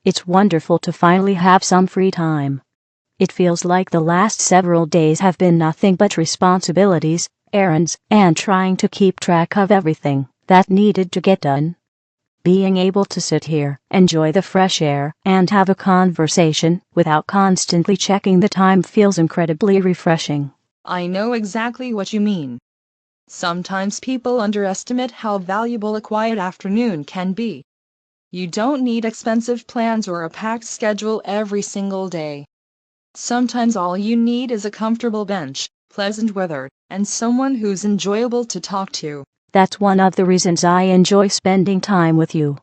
It's wonderful to finally have some free time. It feels like the last several days have been nothing but responsibilities, errands, and trying to keep track of everything that needed to get done. Being able to sit here, enjoy the fresh air, and have a conversation without constantly checking the time feels incredibly refreshing. I know exactly what you mean. Sometimes people underestimate how valuable a quiet afternoon can be. You don't need expensive plans or a packed schedule every single day. Sometimes all you need is a comfortable bench, pleasant weather, and someone who's enjoyable to talk to. That's one of the reasons I enjoy spending time with you.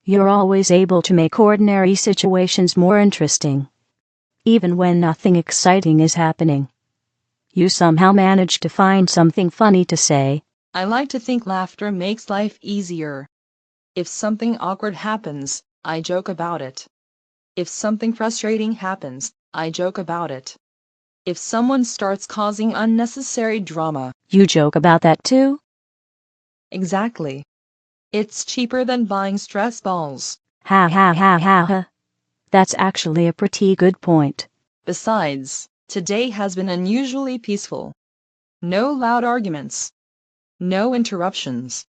You're always able to make ordinary situations more interesting. Even when nothing exciting is happening, you somehow manage to find something funny to say. I like to think laughter makes life easier. If something awkward happens, I joke about it. If something frustrating happens, I joke about it. If someone starts causing unnecessary drama, You joke about that too? exactly. It's cheaper than buying stress balls. Ha ha ha ha ha. That's actually a pretty good point. Besides, today has been unusually peaceful. No loud arguments. No interruptions.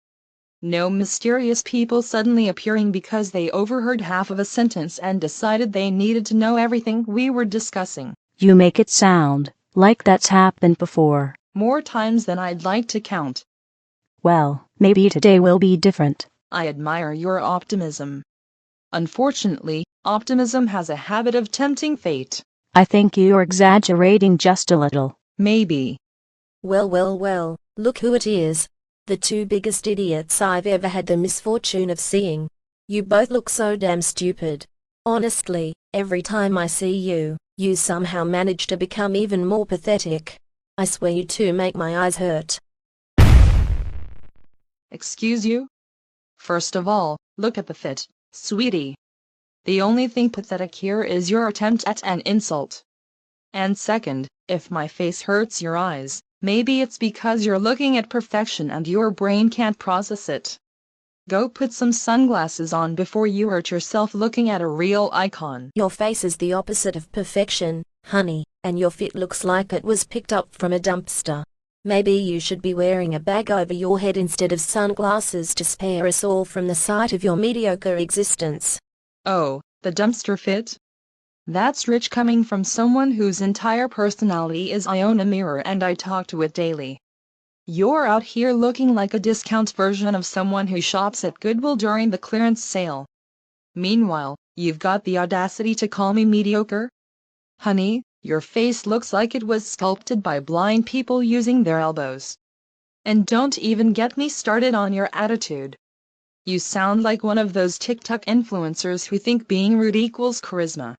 No mysterious people suddenly appearing because they overheard half of a sentence and decided they needed to know everything we were discussing. You make it sound like that's happened before. More times than I'd like to count. Well, maybe today will be different. I admire your optimism. Unfortunately, optimism has a habit of tempting fate. I think you're exaggerating just a little. Maybe. Well, look who it is. The two biggest idiots I've ever had the misfortune of seeing. You both look so damn stupid. Honestly, every time I see you, you somehow manage to become even more pathetic. I swear you two make my eyes hurt. Excuse you? First of all, look at the fit, sweetie. The only thing pathetic here is your attempt at an insult. And second, if my face hurts your eyes, maybe it's because you're looking at perfection and your brain can't process it. Go put some sunglasses on before you hurt yourself looking at a real icon. Your face is the opposite of perfection, honey, and your fit looks like it was picked up from a dumpster. Maybe you should be wearing a bag over your head instead of sunglasses to spare us all from the sight of your mediocre existence. Oh, the dumpster fit? That's rich coming from someone whose entire personality is I own a mirror and I talk to it daily. You're out here looking like a discount version of someone who shops at Goodwill during the clearance sale. Meanwhile, you've got the audacity to call me mediocre? Honey, your face looks like it was sculpted by blind people using their elbows. And don't even get me started on your attitude. You sound like one of those TikTok influencers who think being rude equals charisma.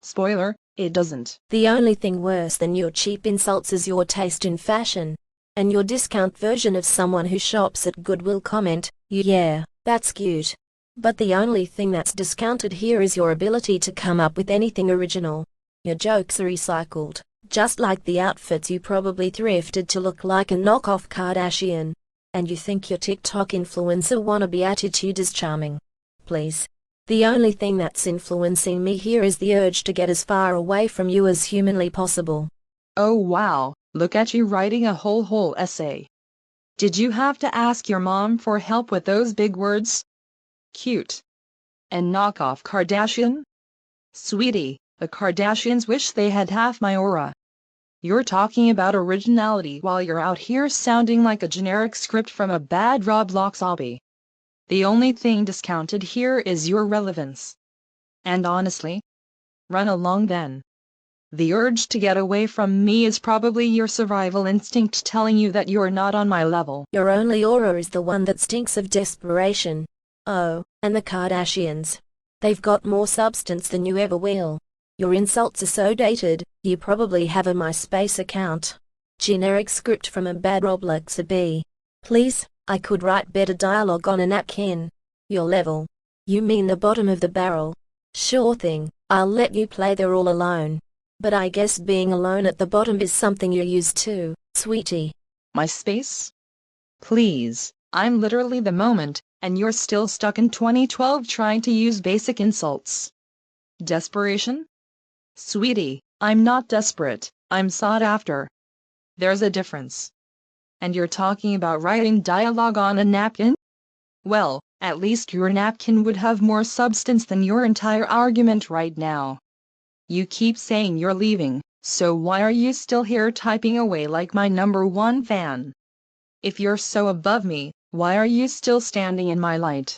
Spoiler, it doesn't. The only thing worse than your cheap insults is your taste in fashion. And your discount version of someone who shops at Goodwill comment, yeah, that's cute. But the only thing that's discounted here is your ability to come up with anything original. Your jokes are recycled, just like the outfits you probably thrifted to look like a knockoff Kardashian. And you think your TikTok influencer wannabe attitude is charming. Please. The only thing that's influencing me here is the urge to get as far away from you as humanly possible. Oh wow, look at you writing a whole essay. Did you have to ask your mom for help with those big words? Cute. And knockoff Kardashian? Sweetie, the Kardashians wish they had half my aura. You're talking about originality while you're out here sounding like a generic script from a bad Roblox obby. The only thing discounted here is your relevance. And honestly, run along then. The urge to get away from me is probably your survival instinct telling you that you're not on my level. Your only aura is the one that stinks of desperation. Oh, and the Kardashians. They've got more substance than you ever will. Your insults are so dated, you probably have a MySpace account. Generic script from a bad Roblox obby. Please, I could write better dialogue on a napkin. Your level. You mean the bottom of the barrel? Sure thing, I'll let you play there all alone. But I guess being alone at the bottom is something you're used to, sweetie. MySpace? Please, I'm literally the moment, and you're still stuck in 2012 trying to use basic insults. Desperation? Sweetie, I'm not desperate, I'm sought after. There's a difference. And you're talking about writing dialogue on a napkin? Well, at least your napkin would have more substance than your entire argument right now. You keep saying you're leaving, so why are you still here typing away like my #1 fan? If you're so above me, why are you still standing in my light?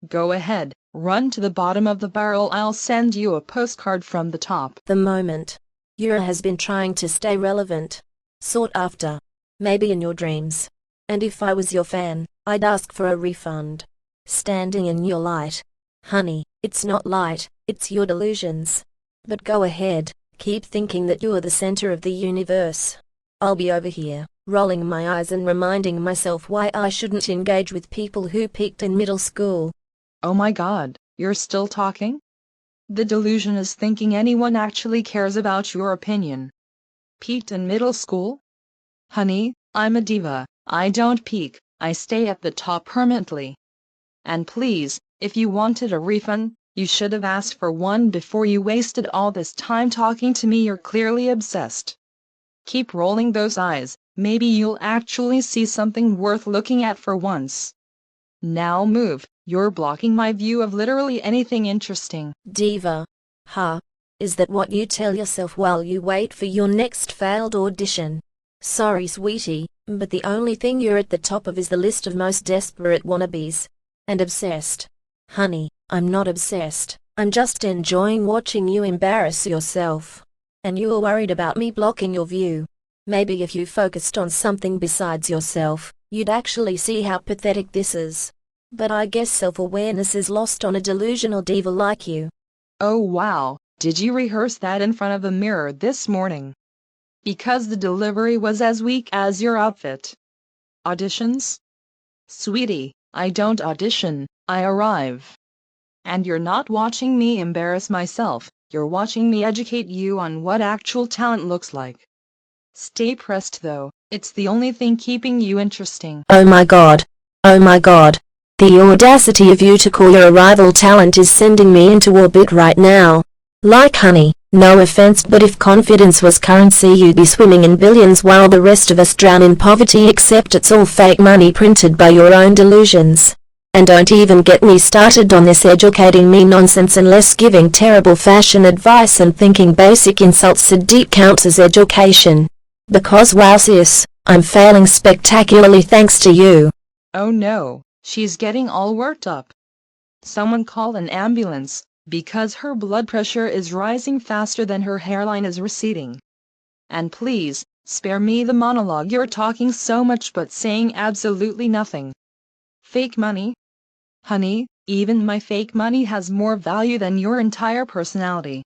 Go ahead, run to the bottom of the barrel. I'll send you a postcard from the top. The moment. Yura has been trying to stay relevant. Sought after. Maybe in your dreams. And if I was your fan, I'd ask for a refund. Standing in your light. Honey, it's not light, it's your delusions. But go ahead, keep thinking that you're the center of the universe. I'll be over here, rolling my eyes and reminding myself why I shouldn't engage with people who peaked in middle school. Oh my God, you're still talking? The delusion is thinking anyone actually cares about your opinion. Peaked in middle school? Honey, I'm a diva, I don't peak, I stay at the top permanently. And please, if you wanted a refund, you should have asked for one before you wasted all this time talking to me. You're clearly obsessed. Keep rolling those eyes, maybe you'll actually see something worth looking at for once. Now move, you're blocking my view of literally anything interesting. Diva. Huh? Is that what you tell yourself while you wait for your next failed audition? Sorry sweetie, but the only thing you're at the top of is the list of most desperate wannabes. And obsessed. Honey, I'm not obsessed, I'm just enjoying watching you embarrass yourself. And you're worried about me blocking your view. Maybe if you focused on something besides yourself, you'd actually see how pathetic this is. But I guess self-awareness is lost on a delusional diva like you. Oh wow, did you rehearse that in front of a mirror this morning? Because the delivery was as weak as your outfit. Auditions? Sweetie, I don't audition, I arrive. And you're not watching me embarrass myself, you're watching me educate you on what actual talent looks like. Stay pressed though, it's the only thing keeping you interesting. Oh my god. Oh my god. The audacity of you to call your arrival talent is sending me into orbit right now. Like honey, no offense, but if confidence was currency you'd be swimming in billions while the rest of us drown in poverty, except it's all fake money printed by your own delusions. And don't even get me started on this educating me nonsense unless giving terrible fashion advice and thinking basic insults so deep counts as education. Because wow sis, I'm failing spectacularly thanks to you. Oh no, she's getting all worked up. Someone call an ambulance, because her blood pressure is rising faster than her hairline is receding. And please, spare me the monologue. You're talking so much but saying absolutely nothing. Fake money? Honey, even my fake money has more value than your entire personality.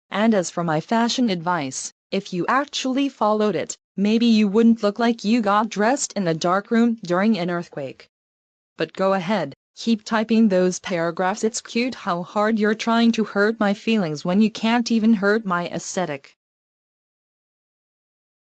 And as for my fashion advice, if you actually followed it, maybe you wouldn't look like you got dressed in a dark room during an earthquake. But go ahead, keep typing those paragraphs. It's cute how hard you're trying to hurt my feelings when you can't even hurt my aesthetic.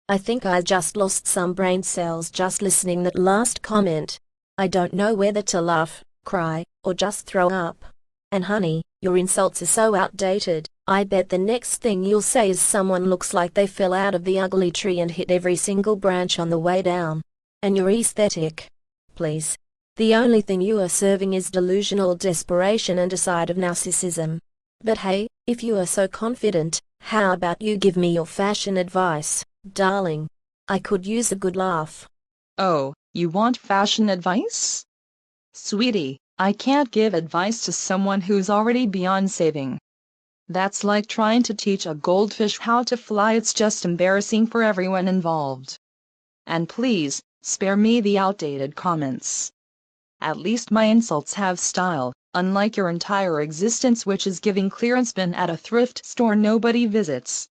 I think I just lost some brain cells just listening that last comment. I don't know whether to laugh, cry, or just throw up. And honey, your insults are so outdated. I bet the next thing you'll say is someone looks like they fell out of the ugly tree and hit every single branch on the way down. And your aesthetic. Please. The only thing you are serving is delusional desperation and a side of narcissism. But hey, if you are so confident, how about you give me your fashion advice, darling? I could use a good laugh. Oh, you want fashion advice? Sweetie, I can't give advice to someone who's already beyond saving. That's like trying to teach a goldfish how to fly. It's just embarrassing for everyone involved. And please, spare me the outdated comments. At least my insults have style, unlike your entire existence, which is giving clearance bin at a thrift store nobody visits.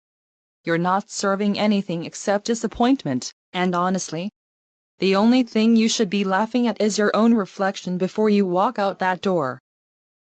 You're not serving anything except disappointment, and honestly, the only thing you should be laughing at is your own reflection before you walk out that door.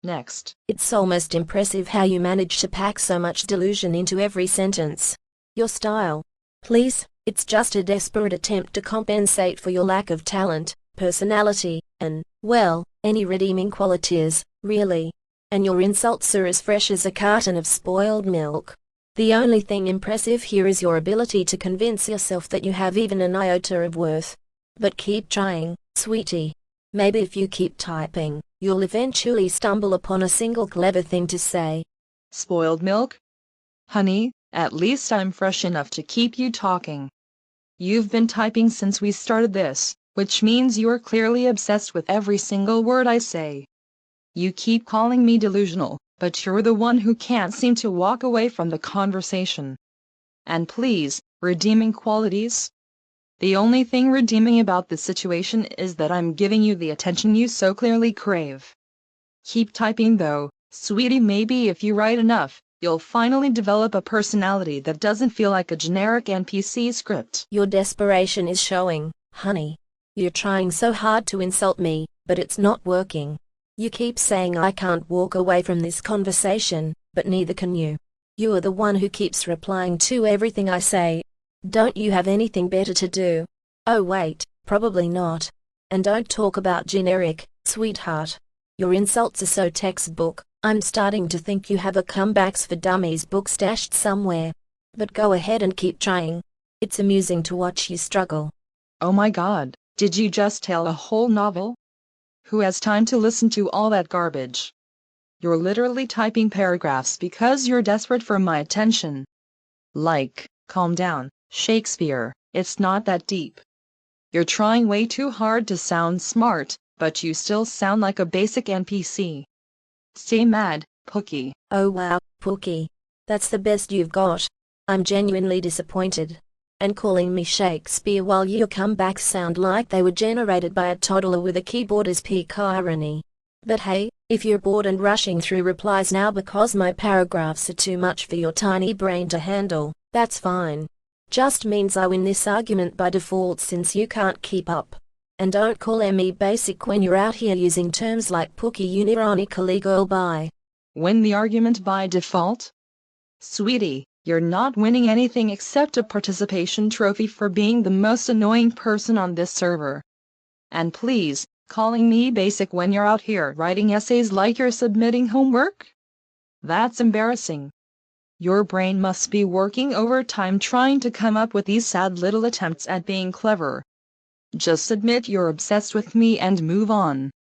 Next. It's almost impressive how you manage to pack so much delusion into every sentence. Your style. Please, it's just a desperate attempt to compensate for your lack of talent, personality, and, well, any redeeming qualities, really. and your insults are as fresh as a carton of spoiled milk. The only thing impressive here is your ability to convince yourself that you have even an iota of worth. But keep trying, sweetie. Maybe if you keep typing, you'll eventually stumble upon a single clever thing to say. Spoiled milk? Honey, at least I'm fresh enough to keep you talking. You've been typing since we started this, which means you're clearly obsessed with every single word I say. You keep calling me delusional, but you're the one who can't seem to walk away from the conversation. And please, redeeming qualities? The only thing redeeming about this situation is that I'm giving you the attention you so clearly crave. Keep typing though, sweetie. Maybe if you write enough, you'll finally develop a personality that doesn't feel like a generic NPC script. Your desperation is showing, honey. You're trying so hard to insult me, but it's not working. You keep saying I can't walk away from this conversation, but neither can you. You are the one who keeps replying to everything I say. Don't you have anything better to do? Oh wait, probably not. And don't talk about generic, sweetheart. Your insults are so textbook, I'm starting to think you have a Comebacks for Dummies book stashed somewhere. But go ahead and keep trying. It's amusing to watch you struggle. Oh my God, did you just tell a whole novel? Who has time to listen to all that garbage? You're literally typing paragraphs because you're desperate for my attention. Like, calm down, Shakespeare, it's not that deep. You're trying way too hard to sound smart, but you still sound like a basic NPC. Stay mad, Pookie. Oh wow, Pookie. That's the best you've got. I'm genuinely disappointed. And calling me Shakespeare while your comebacks sound like they were generated by a toddler with a keyboard is peak irony. But hey, if you're bored and rushing through replies now because my paragraphs are too much for your tiny brain to handle, that's fine. Just means I win this argument by default since you can't keep up. And don't call me basic when you're out here using terms like Pookie unironically girl bye. Win the argument by default? Sweetie, you're not winning anything except a participation trophy for being the most annoying person on this server. And please, calling me basic when you're out here writing essays like you're submitting homework? That's embarrassing. Your brain must be working overtime trying to come up with these sad little attempts at being clever. Just admit you're obsessed with me and move on.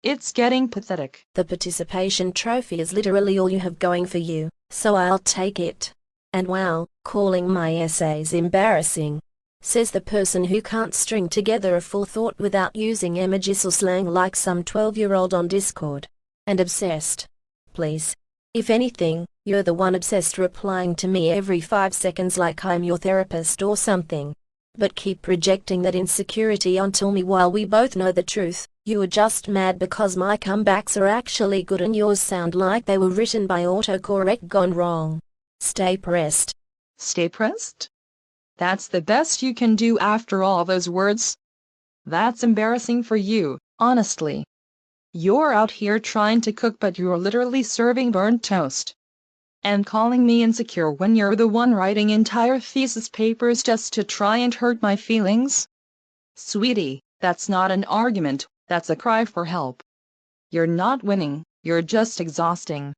It's getting pathetic. The participation trophy is literally all you have going for you, so I'll take it. And wow, calling my essays embarrassing. Says the person who can't string together a full thought without using emojis or slang like some 12-year-old on Discord. And obsessed. Please. If anything, you're the one obsessed replying to me every 5 seconds like I'm your therapist or something. But keep projecting that insecurity onto me while we both know the truth. You are just mad because my comebacks are actually good and yours sound like they were written by autocorrect gone wrong. Stay pressed. Stay pressed? That's the best you can do after all those words? That's embarrassing for you, honestly. You're out here trying to cook but you're literally serving burnt toast. And calling me insecure when you're the one writing entire thesis papers just to try and hurt my feelings? Sweetie, that's not an argument, that's a cry for help. You're not winning, you're just exhausting.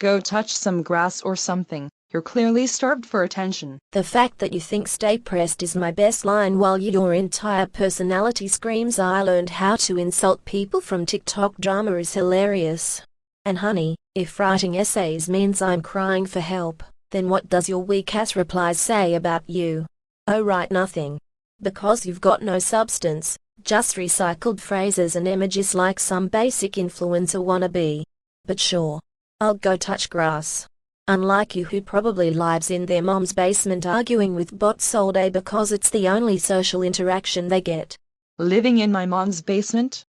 Go touch some grass or something, you're clearly starved for attention. The fact that you think stay pressed is my best line while your entire personality screams I learned how to insult people from TikTok drama is hilarious. And honey, if writing essays means I'm crying for help, then what does your weak-ass replies say about you? Oh right, nothing. Because you've got no substance, just recycled phrases and emojis like some basic influencer wannabe. But sure. I'll go touch grass. Unlike you who probably lives in their mom's basement arguing with bots all day because it's the only social interaction they get. Living in my mom's basement?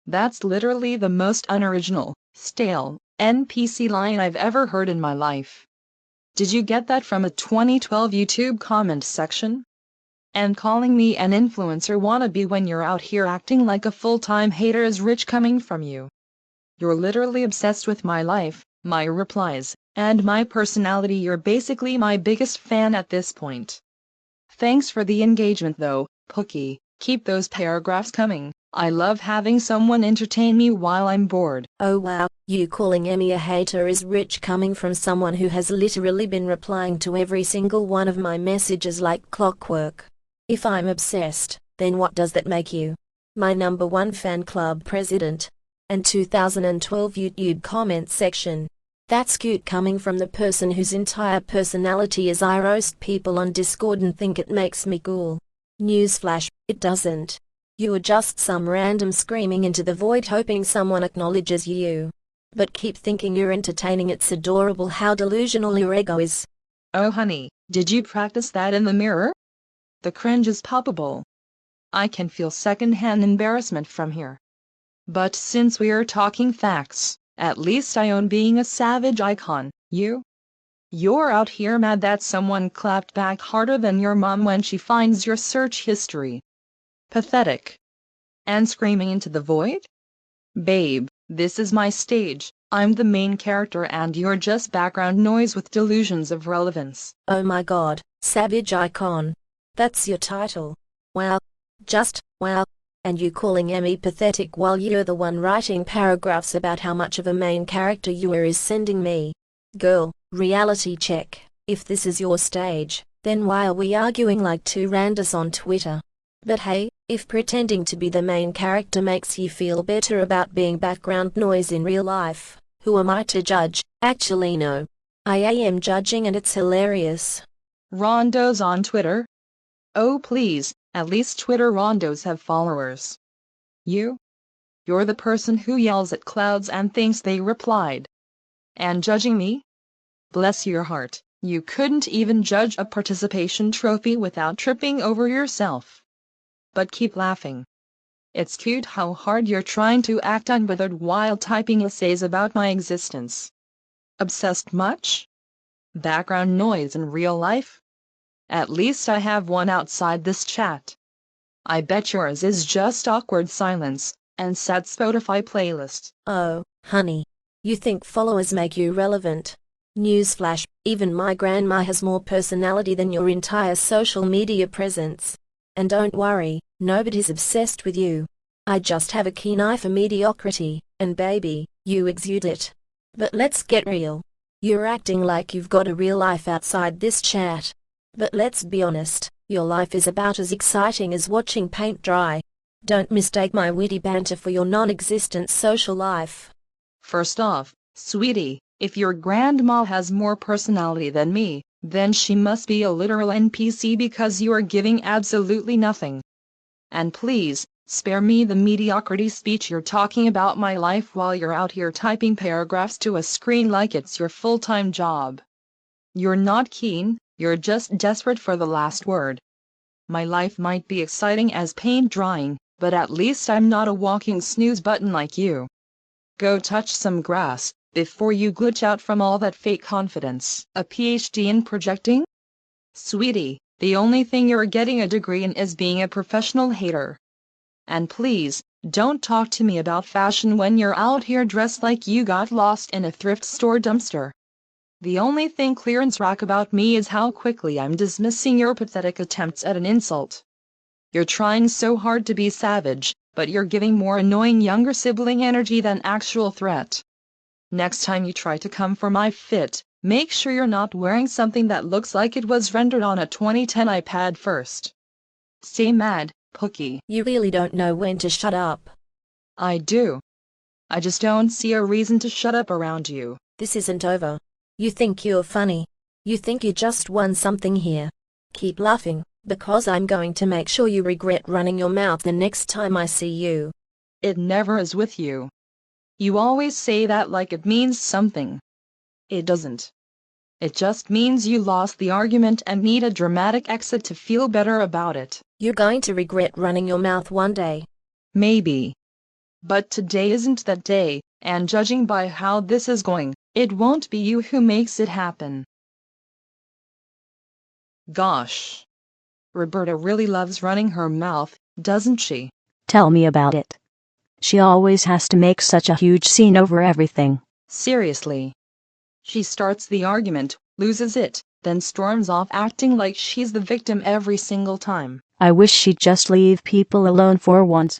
That's literally the most unoriginal, stale, NPC line I've ever heard in my life. Did you get that from a 2012 YouTube comment section? And calling me an influencer wannabe when you're out here acting like a full-time hater is rich coming from you. You're literally obsessed with my life, my replies, and my personality. You're basically my biggest fan at this point. Thanks for the engagement though, Pookie. Keep those paragraphs coming. I love having someone entertain me while I'm bored. Oh wow, you calling Emmy a hater is rich coming from someone who has literally been replying to every single one of my messages like clockwork. If I'm obsessed, then what does that make you? My #1 fan club president. And 2012 YouTube comment section. That's cute coming from the person whose entire personality is I roast people on Discord and think it makes me cool. Newsflash, it doesn't. You're just some random screaming into the void hoping someone acknowledges you. But keep thinking you're entertaining. It's adorable how delusional your ego is. Oh honey, did you practice that in the mirror? The cringe is palpable. I can feel secondhand embarrassment from here. But since we're talking facts, at least I own being a savage icon. You're out here mad that someone clapped back harder than your mom when she finds your search history. Pathetic. And screaming into the void? Babe, this is my stage. I'm the main character and you're just background noise with delusions of relevance. Oh my god, savage icon. That's your title. Wow. Just, wow. And you calling Emmy pathetic while you're the one writing paragraphs about how much of a main character you are is sending me. Girl, reality check. If this is your stage, then why are we arguing like two randos on Twitter? But hey, if pretending to be the main character makes you feel better about being background noise in real life, who am I to judge? Actually no. I am judging and it's hilarious. Rondos on Twitter? Oh please, at least Twitter rondos have followers. You're the person who yells at clouds and thinks they replied. And judging me? Bless your heart, you couldn't even judge a participation trophy without tripping over yourself. But keep laughing. It's cute how hard you're trying to act unbothered while typing essays about my existence. Obsessed much? Background noise in real life? At least I have one outside this chat. I bet yours is just awkward silence and sad Spotify playlist. Oh, honey. You think followers make you relevant? Newsflash, even my grandma has more personality than your entire social media presence. And don't worry, nobody's obsessed with you. I just have a keen eye for mediocrity, and baby, you exude it. But let's get real. You're acting like you've got a real life outside this chat. But let's be honest, your life is about as exciting as watching paint dry. Don't mistake my witty banter for your non-existent social life. First off, sweetie, if your grandma has more personality than me, then she must be a literal NPC because you are giving absolutely nothing. And please, spare me the mediocrity speech. You're talking about my life while you're out here typing paragraphs to a screen like it's your full-time job. You're not keen, you're just desperate for the last word. My life might be exciting as paint drying, but at least I'm not a walking snooze button like you. Go touch some grass before you glitch out from all that fake confidence. A PhD in projecting? Sweetie, the only thing you're getting a degree in is being a professional hater. And please, don't talk to me about fashion when you're out here dressed like you got lost in a thrift store dumpster. The only thing clearance rack about me is how quickly I'm dismissing your pathetic attempts at an insult. You're trying so hard to be savage, but you're giving more annoying younger sibling energy than actual threat. Next time you try to come for my fit, make sure you're not wearing something that looks like it was rendered on a 2010 iPad first. Stay mad, Pookie. You really don't know when to shut up. I do. I just don't see a reason to shut up around you. This isn't over. You think you're funny. You think you just won something here. Keep laughing, because I'm going to make sure you regret running your mouth the next time I see you. It never is with you. You always say that like it means something. It doesn't. It just means you lost the argument and need a dramatic exit to feel better about it. You're going to regret running your mouth one day. Maybe. But today isn't that day, and judging by how this is going, it won't be you who makes it happen. Gosh. Roberta really loves running her mouth, doesn't she? Tell me about it. She always has to make such a huge scene over everything. Seriously. She starts the argument, loses it, then storms off acting like she's the victim every single time. I wish she'd just leave people alone for once.